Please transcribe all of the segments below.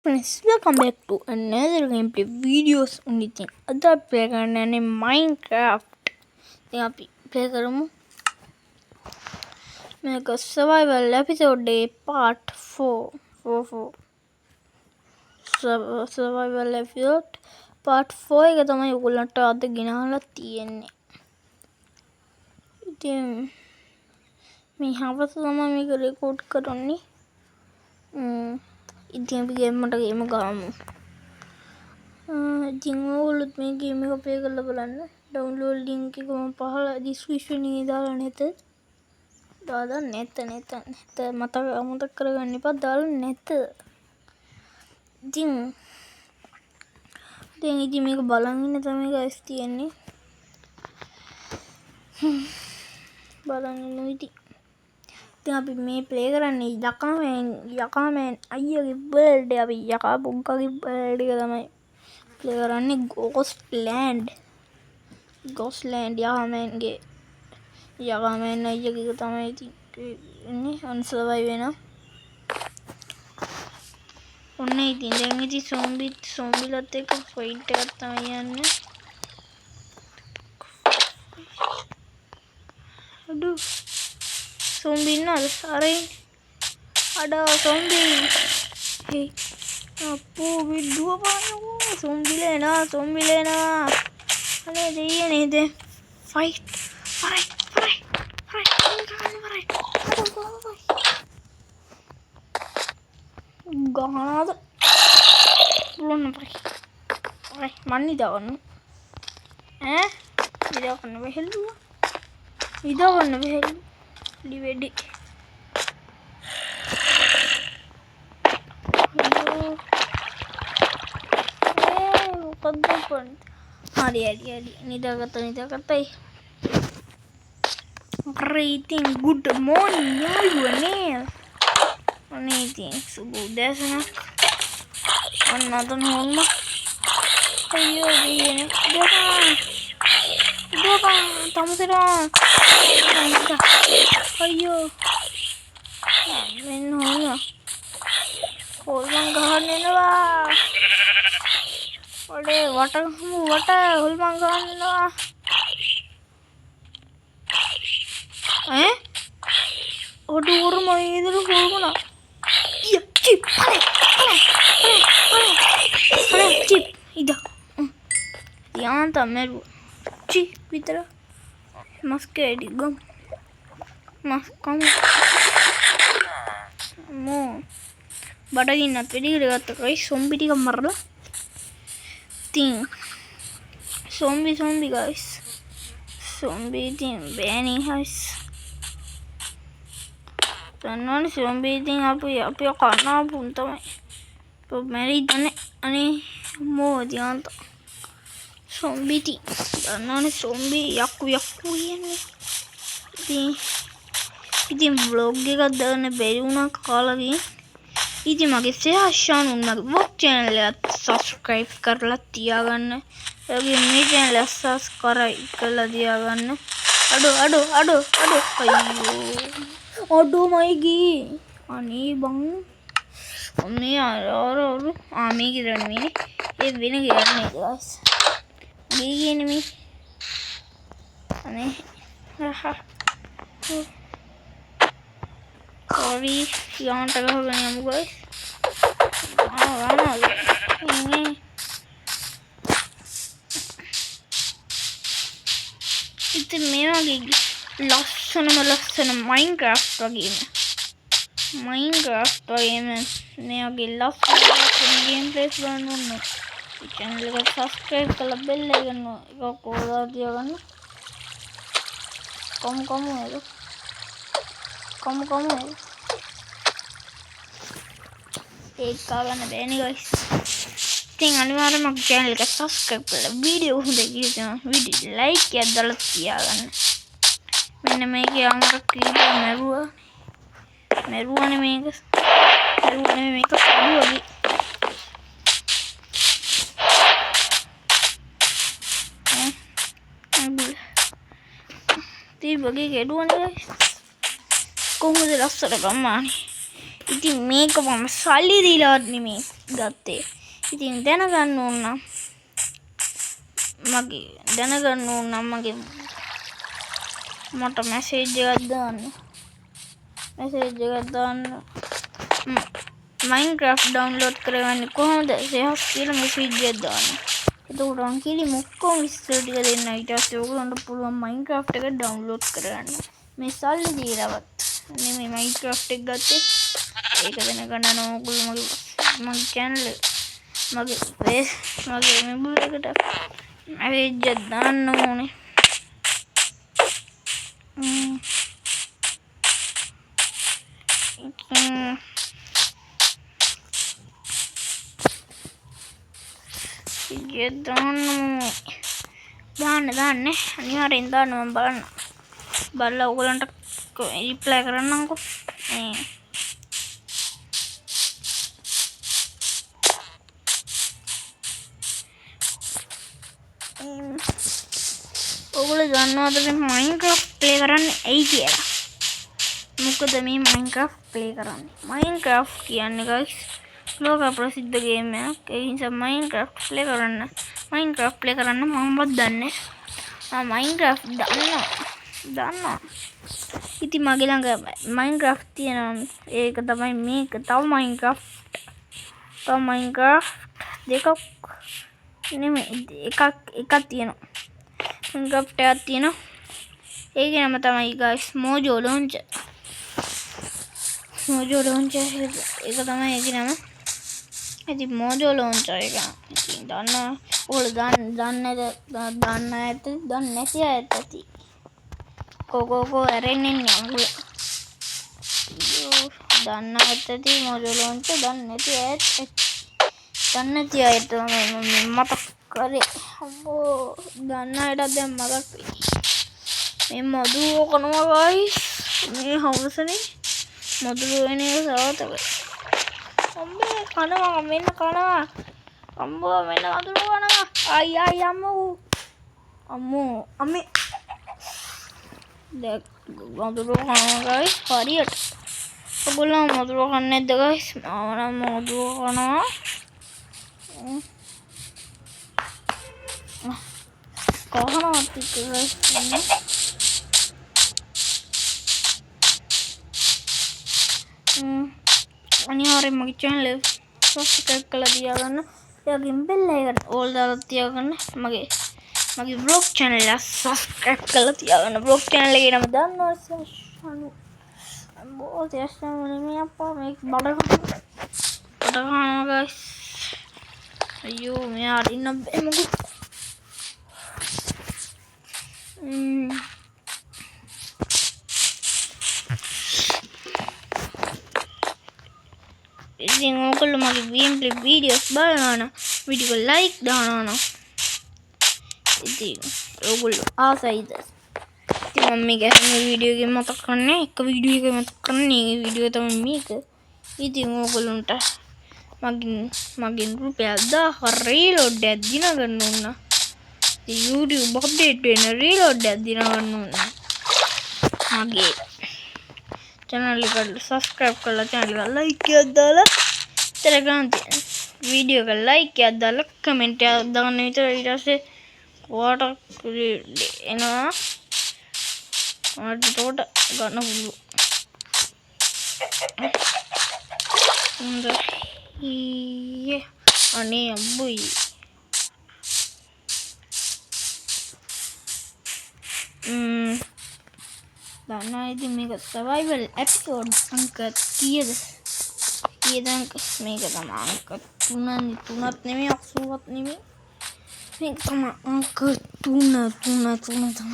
Friends, welcome back to another gameplay videos on the thing. Ada play करने Minecraft. यहाँ पे play करूँ मैं का survival episode day part 4 survival episode part 4 එක තමයි ඔයගොල්ලන්ට අද ගෙනහලා තියෙන්නේ. ඉතින් මේ හවස තමයි මේක රෙකෝඩ් කරන්නේ. ඉතින් අපි ගේමට ගේම ගමු. ඉතින් ඔයගොල්ලොත් මේ ගේම එක ප්ලේ කරලා බලන්න. ඩවුන්ලෝඩ් ලින්ක් එක මම පහළ ඩිස්ක්‍රිප්ෂන් එකේ දාලා නැත. දාලා නැත මතක කරගන්න එපා දාලා නැත. ඉතින් මේක බලන් ඉන්න තමයි guys තියෙන්නේ. බලන් ඉන්න ඉතින් අපි මේ ප්ලේ කරන්නේ යකාමෑන් අයියගේ බර්ඩ් අපි යකා පුංකගේ බර්ඩ් එක තමයි ප්ලේ කරන්නේ ගොස්ලෑන්ඩ් යකාමෑන් අයියගේ තමයි ඉතින් ඉන්නේ අන්සර්වයිව් වෙනවා. ඔන්න ඉතින් දැන් ඉතින් සොම්බිලත් එක්ක ෆයිට් එකක් තමයි යන්නේ. අඩු zombie nada arain ada zombie hey appo vidduwa paano zombie lena ane deyene de fight ganada lonna pare manni dawannu idawanna behelu Livedi. Hari. Nidakata. Rating good morning. Yaluane. Anything subuh dasana. Another home. Ayo begini. Doa. Tamu serang. Ayo. Men hona. Hulmang gahane nawa. Ode wata hulmang gahane nawa. Odu urma iduru hulmana. Iya, chip. Pale. Chip. Ida. Yan tameru. Chip vitara. Masked gum. Kamu mau badakin nanti dia kata guys zombie di kamar lah ting zombie guys zombie ting Benny guys tenan zombie ting apa karena pun tahu तो मेरी अने mau jangan zombie ting tenan zombie yaku ini ඉතින් vlog එකක් දාන්න බැරි වුණා කාලෙකින්. ඉතින් මගේ සහාෂාන් උන්ගේ vlog channel එක subscribe කරලා තියාගන්න. ඒ වගේ මේ channel එක subscribe කරලා තියාගන්න. අඩෝ අයියෝ. අඩෝ මයිගී. අනේ බං. ඔන්නේ අර මේක දන්නේ. ඒ වෙන ගියන්නේ guys. ගියේ නෙමෙයි. අනේ Sorry, jangan terlalu banyak guys. Ini. Itu memang lagi laksana Minecraft game. Ini lagi laksana gameplay bangun. Channel को subscribe कर bell icon को दबा दिया करना. कम है तो. Kamu एक कारण है नहीं guys tinggal हमारे मग channel का subscribe कर वीडियो देखिए वीडियो like किया दलत किया करना मैंने मैं क्या अंदर क्लिप मेरुआ ने मैं का चालू होगी ती बगी के डुआ ने guys කොහොමද ලස්සට ගම්මානේ ඉතින් මේක මම සල්ලි දීලාවත් නෙමෙයි ගත්තේ. ඉතින් දැනගන්න ඕන නම් මගේ මට මැසේජ් එකක් දාන්න. Minecraft download කරගන්නේ කොහොමද? සහස් කියලා මැසේජ් එකක් දාන්න. එතකොට අන්කිලි මොක්කොම විස්තර ටික දෙන්න. ඊට පස්සේ ඔයගොල්ලන්ට පුළුවන් Minecraft එක download කරගන්න. මේ සල්ලි දීලාවත් නෙමෙයි Minecraft එක ගත්තේ. ඒක දැනගන්න ඕගොල්ලෝ මගේ channel මගේ member එකට මැසේජ් එකක් දාන්න ඕනේ. දාන්න අනිවාර්යෙන් දාන්න. මම බලලා ඔයගලන්ට රිප්ලයි කරන්නම්කෝ. ඔයගොල්ලෝ දන්නවද මේ Minecraft play කරන්නේ ඇයි කියලා? මොකද මේ Minecraft play කරන්නේ? Minecraft කියන්නේ guys ලෝක ප්‍රසිද්ධ ගේම් එකක්. ඒ නිසා Minecraft play කරන්න මමවත් දන්නේ. Minecraft දන්නවා. ඉතින් මගේ ළඟ Minecraft තියෙනවා. ඒක තමයි මේක. තව Minecraft දෙකක් නෙමෙයි එකක් තියෙනවා. Minecraft එකක් තියෙනවා. ඒකේ නම තමයි guys Mojo Launcher. ඒක තමයි ඒකේ නම. ඉතින් Mojo Launcher එක ඉතින් දන්නවා. ඔයාලා දන්න නැති අයත් ඇති. කෝ ඇරෙන්නේ නංගුල. දන්න අයත් ඇති Mojo Launcher. දන්නේ නැති අයත් තමයි මතක් කරේ. අම්මෝ දන්න අයට දැන් මතක් වෙයි. මේ මදුරුව කනවා guys. මේ හවසනේ මදුරුව වෙන එක සාතක. අම්මේ කනවා මෙන්න කනවා. අම්මෝ මෙන්න මදුරුව කනවා. අයිය අම්මෝ අම්මේ දැන් මදුරුව කනවා guys හරියට. ඔයගොල්ලෝ මදුරුව කන්නේ නැද්ද guys? මම නම් මදුරුව කනවා. කහනවා ටික guys. අනිවාර්යෙන් මගේ channel එක subscribe කරලා තියාගන්න. එයාගෙන් bell එකට all දාලා තියාගන්න. මගේ vlog channel එක subscribe කරලා තියාගන්න. vlog channel එකේ නම දන්නවද? නෙමෙයි අප්පා මේක බඩ කනවා guys. අයියෝ මෙයා අරින්න බෑ මොකද? ඉතින් ඔයගොල්ලෝ මගේ gameplay videos බලනවා නම් වීඩියෝ එක like දානවා නම් ඉතින් ඔයගොල්ලෝ ආසයිද? ඉතින් මම මේක හැම වීඩියෝ එකකින් මතක් කරන්නේ එක වීඩියෝ එකක මතක් කරන්නේ මේ වීඩියෝ තමයි මේක. ඉතින් ඔයගොල්ලන්ට මගෙන් රුපියල් 1000 රීලෝඩ් එකක් දින ගන්න ඕන. YouTube අප්ඩේට් වෙන රීලෝඩ් එකක් දින ගන්න ඕන. මගේ channel එකට subscribe කරලා channel එක like එකක් දාලා Telegram වීඩියෝ එක like එකක් දාලා comment එකක් දාන්න විතර. ඊට පස්සේ ඔයාලට එනවා ඔයාලට ගන්න පුළුවන්. ඊයේ අනේ අම්බුයි දන්නා ඉතින් මේක survival episode අංක කීයද අංක මේක තමයි අංක 3ත් නෙමෙයි 80ත් නෙමෙයි මේක තමයි අංක 3 තමයි 3 මචං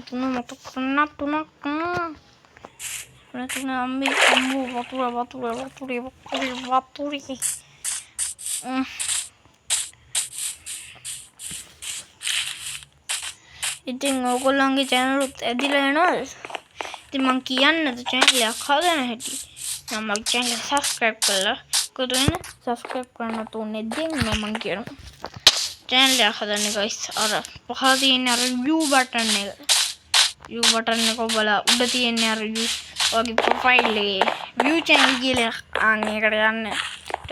3 මට කරන්න 3 අම්මේ අම්මෝ වතුරේ ඉතින් ඔයගොල්ලන්ගේ channel උත් ඇදිලා යනවද? ඉතින් මං කියන්නද channel එක හදන හැටි. මම මගේ channel එක subscribe කරලා කොතන subscribe කරන්න තුනේ දෙන්න මං කියනවා. channel එක හදන්න guys අර පහළ තියෙන අර view button එක ඔබලා උඩ තියෙන අර view වගේ profile එකේ view channel කියලා ඒකට යන්න. ඊට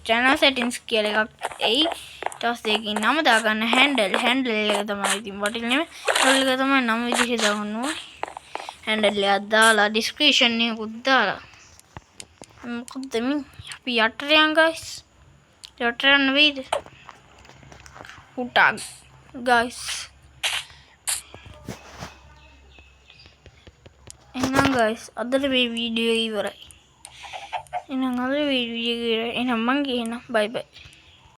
channel settings කියලා එකක් එයි. ඊට පස්සේ ඒකේ නම දාගන්න handle එක තමයි ඉතින් වටින්නේ. handle එක තමයි නම විදිහට දාගන්න ඕනේ. handle එක දාලා description එකකුත් දාලා මොකද මේ අපි යටට යන් guys. යටට යන්න වෙයිද? උටා guys. එහෙනම් guys අදට මේ වීඩියෝ ඉවරයි. එහෙනම් අද වීඩියෝ එක ඉවරයි. එහෙනම් මං කියනවා bye bye.